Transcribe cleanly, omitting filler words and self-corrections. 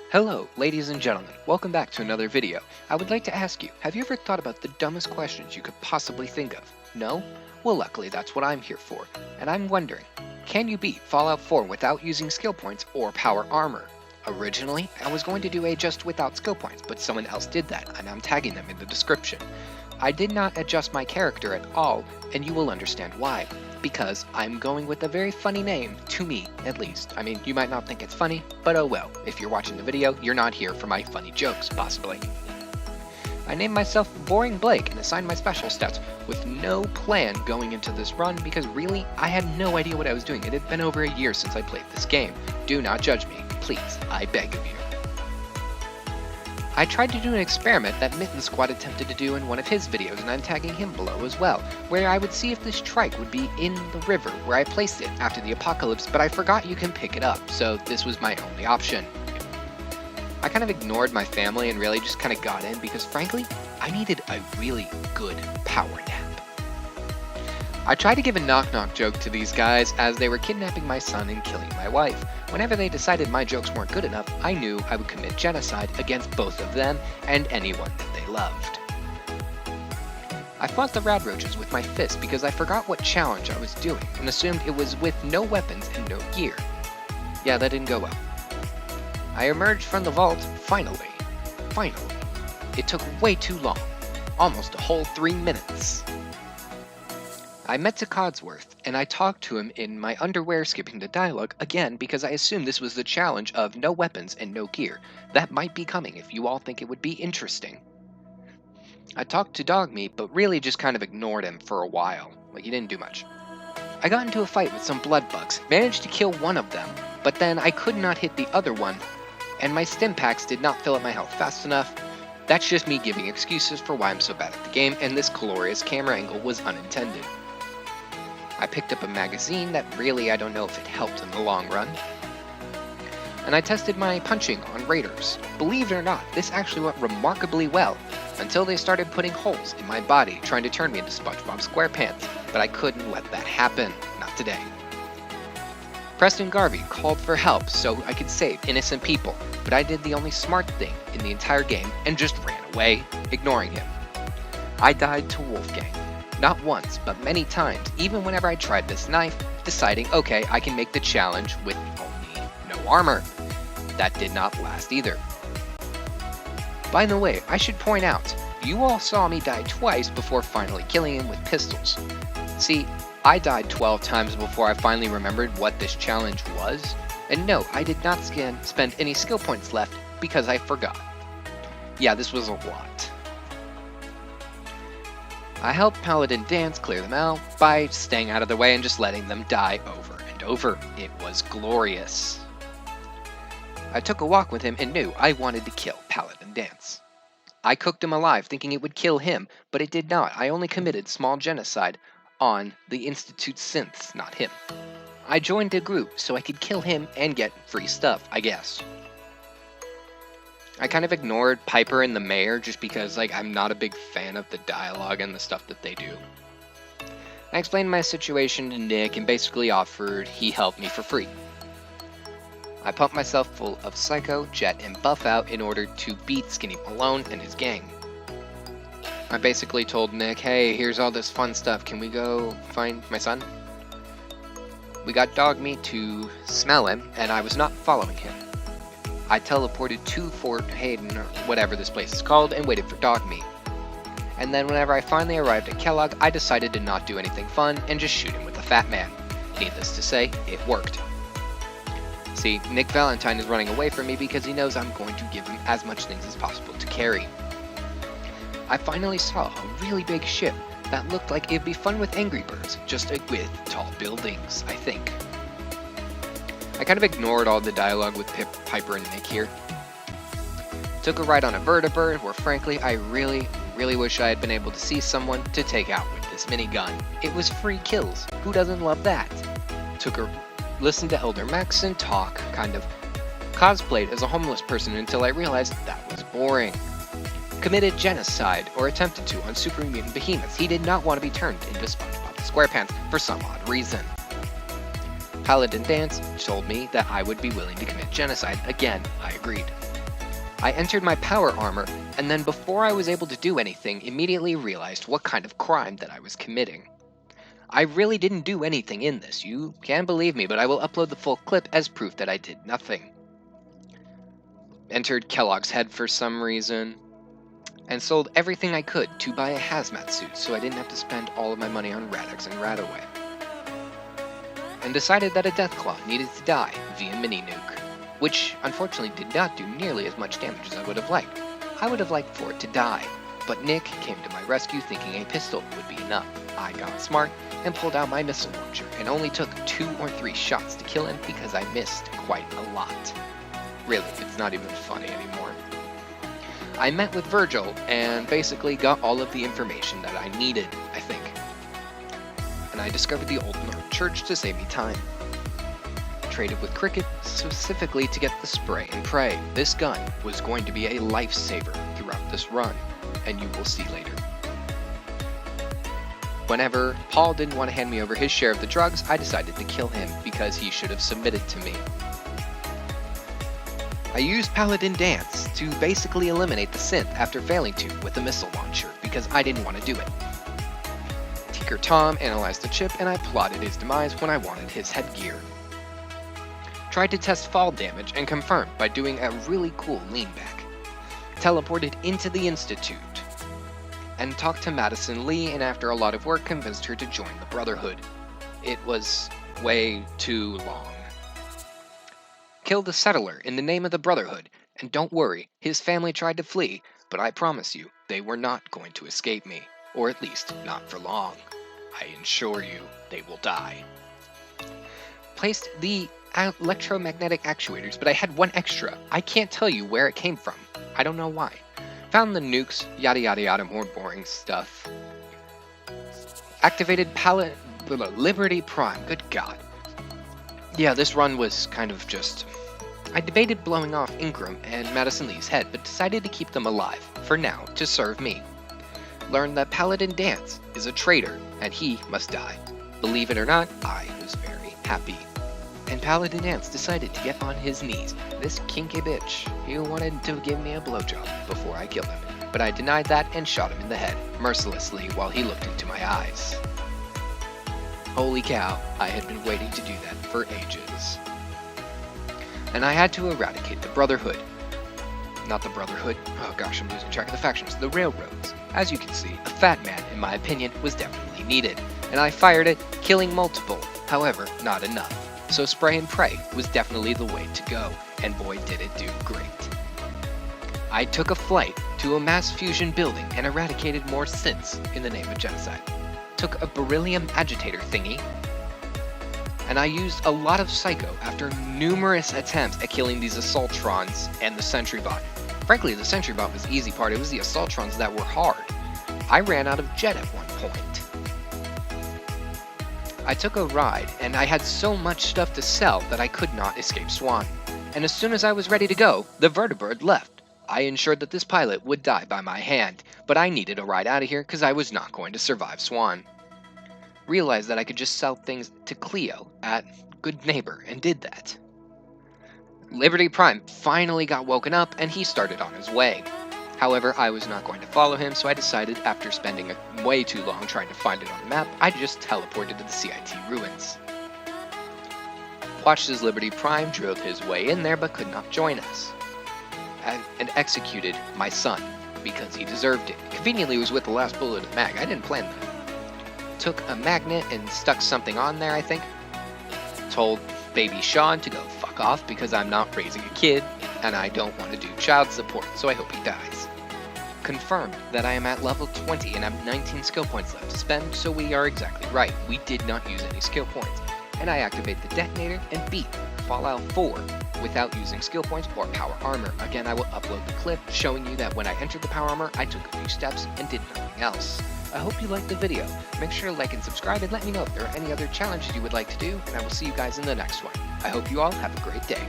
Hello, ladies and gentlemen. Welcome back to another video. I would like to ask you, have you ever thought about the dumbest questions you could possibly think of? No? Well, luckily that's what I'm here for. And I'm wondering, can you beat Fallout 4 without using skill points or power armor? Originally, I was going to do a just without skill points, but someone else did that, and I'm tagging them in the description. I did not adjust my character at all, and you will understand why. Because I'm going with a very funny name, to me at least. I mean, you might not think it's funny, but oh well. If you're watching the video, you're not here for my funny jokes, possibly. I named myself Boring Blake and assigned my special stats with no plan going into this run because really, I had no idea what I was doing. It had been over a year since I played this game. Do not judge me, please, I beg of you. I tried to do an experiment that Mitten Squad attempted to do in one of his videos, and I'm tagging him below as well, where I would see if this trike would be in the river where I placed it after the apocalypse, but I forgot you can pick it up, so this was my only option. I kind of ignored my family and really just kind of got in because frankly, I needed a really good power nap. I tried to give a knock-knock joke to these guys as they were kidnapping my son and killing my wife. Whenever they decided my jokes weren't good enough, I knew I would commit genocide against both of them and anyone that they loved. I fought the Radroaches with my fist because I forgot what challenge I was doing and assumed it was with no weapons and no gear. Yeah, that didn't go well. I emerged from the vault, finally. It took way too long, almost a whole 3 minutes. I met to Codsworth, and I talked to him in my underwear skipping the dialogue again because I assumed this was the challenge of no weapons and no gear. That might be coming if you all think it would be interesting. I talked to Dogmeat, but really just kind of ignored him for a while. Like, he didn't do much. I got into a fight with some blood bugs, managed to kill one of them, but then I could not hit the other one, and my stim packs did not fill up my health fast enough. That's just me giving excuses for why I'm so bad at the game, and this glorious camera angle was unintended. I picked up a magazine that really I don't know if it helped in the long run. And I tested my punching on raiders. Believe it or not, this actually went remarkably well, until they started putting holes in my body trying to turn me into SpongeBob SquarePants, but I couldn't let that happen, not today. Preston Garvey called for help so I could save innocent people, but I did the only smart thing in the entire game and just ran away, ignoring him. I died to Wolfgang. Not once, but many times, even whenever I tried this knife, deciding, okay, I can make the challenge with only no armor. That did not last either. By the way, I should point out, you all saw me die twice before finally killing him with pistols. See, I died 12 times before I finally remembered what this challenge was, and no, I did not spend any skill points left because I forgot. Yeah, this was a lot. I helped Paladin Danse clear them out by staying out of their way and just letting them die over and over. It was glorious. I took a walk with him and knew I wanted to kill Paladin Danse. I cooked him alive thinking it would kill him, but it did not. I only committed small genocide on the Institute synths, not him. I joined a group so I could kill him and get free stuff, I guess. I kind of ignored Piper and the mayor just because, I'm not a big fan of the dialogue and the stuff that they do. I explained my situation to Nick and basically offered he help me for free. I pumped myself full of Psycho, Jet, and Buff out in order to beat Skinny Malone and his gang. I basically told Nick, hey, here's all this fun stuff, can we go find my son? We got Dogmeat to smell him, and I was not following him. I teleported to Fort Hayden, or whatever this place is called, and waited for Dogmeat. And then whenever I finally arrived at Kellogg, I decided to not do anything fun and just shoot him with the Fat Man. Needless to say, it worked. See, Nick Valentine is running away from me because he knows I'm going to give him as much things as possible to carry. I finally saw a really big ship that looked like it'd be fun with Angry Birds, just with tall buildings, I think. I kind of ignored all the dialogue with Piper and Nick here. Took a ride on a vertibird where frankly I really wish I had been able to see someone to take out with this minigun. It was free kills. Who doesn't love that? Listened to Elder Maxson talk, kind of cosplayed as a homeless person until I realized that was boring. Committed genocide, or attempted to, on Super Mutant Behemoths. He did not want to be turned into SpongeBob SquarePants for some odd reason. Paladin Danse told me that I would be willing to commit genocide. Again, I agreed. I entered my power armor, and then before I was able to do anything, immediately realized what kind of crime that I was committing. I really didn't do anything in this, you can believe me, but I will upload the full clip as proof that I did nothing. Entered Kellogg's Head for some reason, and sold everything I could to buy a hazmat suit so I didn't have to spend all of my money on Radix and Radaway. And decided that a Deathclaw needed to die via mini nuke, which unfortunately did not do nearly as much damage as I would have liked. I would have liked for it to die, but Nick came to my rescue thinking a pistol would be enough. I got smart and pulled out my missile launcher and only took 2 or 3 shots to kill him because I missed quite a lot. Really, it's not even funny anymore. I met with Virgil and basically got all of the information that I needed, I think. And I discovered the Old North Church to save me time. Traded with Cricket specifically to get the spray and pray. This gun was going to be a lifesaver throughout this run, and you will see later. Whenever Paul didn't want to hand me over his share of the drugs, I decided to kill him because he should have submitted to me. I used Paladin Dance to basically eliminate the synth after failing to with the missile launcher because I didn't want to do it. Tinker Tom analyzed the chip and I plotted his demise when I wanted his headgear. Tried to test fall damage and confirmed by doing a really cool lean back. Teleported into the Institute and talked to Madison Lee, and after a lot of work convinced her to join the Brotherhood. It was way too long. Killed a settler in the name of the Brotherhood, and don't worry, his family tried to flee, but I promise you, they were not going to escape me, or at least not for long. I assure you, they will die. Placed the electromagnetic actuators, but I had one extra. I can't tell you where it came from. I don't know why. Found the nukes, yada yada yada, more boring stuff. Activated Liberty Prime, good god. Yeah, this run was kind of just... I debated blowing off Ingram and Madison Lee's head, but decided to keep them alive, for now, to serve me. Learned that Paladin Dance is a traitor, and he must die. Believe it or not, I was very happy. And Paladin Dance decided to get on his knees. This kinky bitch, he wanted to give me a blowjob before I killed him, but I denied that and shot him in the head, mercilessly, while he looked into my eyes. Holy cow, I had been waiting to do that for ages. And I had to eradicate the Brotherhood. Not the Brotherhood, oh gosh, I'm losing track of the factions, the Railroads. As you can see, a fat man, in my opinion, was definitely needed, and I fired it, killing multiple, however, not enough. So spray and pray was definitely the way to go, and boy did it do great. I took a flight to a mass fusion building and eradicated more synths in the name of genocide. Took a beryllium agitator thingy, and I used a lot of Psycho after numerous attempts at killing these Assaultrons and the Sentry Bot. Frankly, the Sentry Bot was the easy part, it was the Assaultrons that were hard. I ran out of jet at one point. I took a ride, and I had so much stuff to sell that I could not escape Swan. And as soon as I was ready to go, the Vertibird left. I ensured that this pilot would die by my hand, but I needed a ride out of here because I was not going to survive Swan. Realized that I could just sell things to Cleo at Good Neighbor, and did that. Liberty Prime finally got woken up, and he started on his way. However, I was not going to follow him, so I decided, after spending way too long trying to find it on the map, I just teleported to the CIT ruins. Watched as Liberty Prime drilled his way in there, but could not join us. And executed my son, because he deserved it. Conveniently, it was with the last bullet of the mag. I didn't plan that. Took a magnet and stuck something on there, I think. Told baby Sean to go fuck off because I'm not raising a kid, and I don't want to do child support, so I hope he dies. Confirmed that I am at level 20 and have 19 skill points left to spend, so we are exactly right. We did not use any skill points. And I activate the detonator and beat Fallout 4 without using skill points or power armor. Again, I will upload the clip showing you that when I entered the power armor, I took a few steps and did nothing else. I hope you liked the video. Make sure to like and subscribe and let me know if there are any other challenges you would like to do, and I will see you guys in the next one. I hope you all have a great day.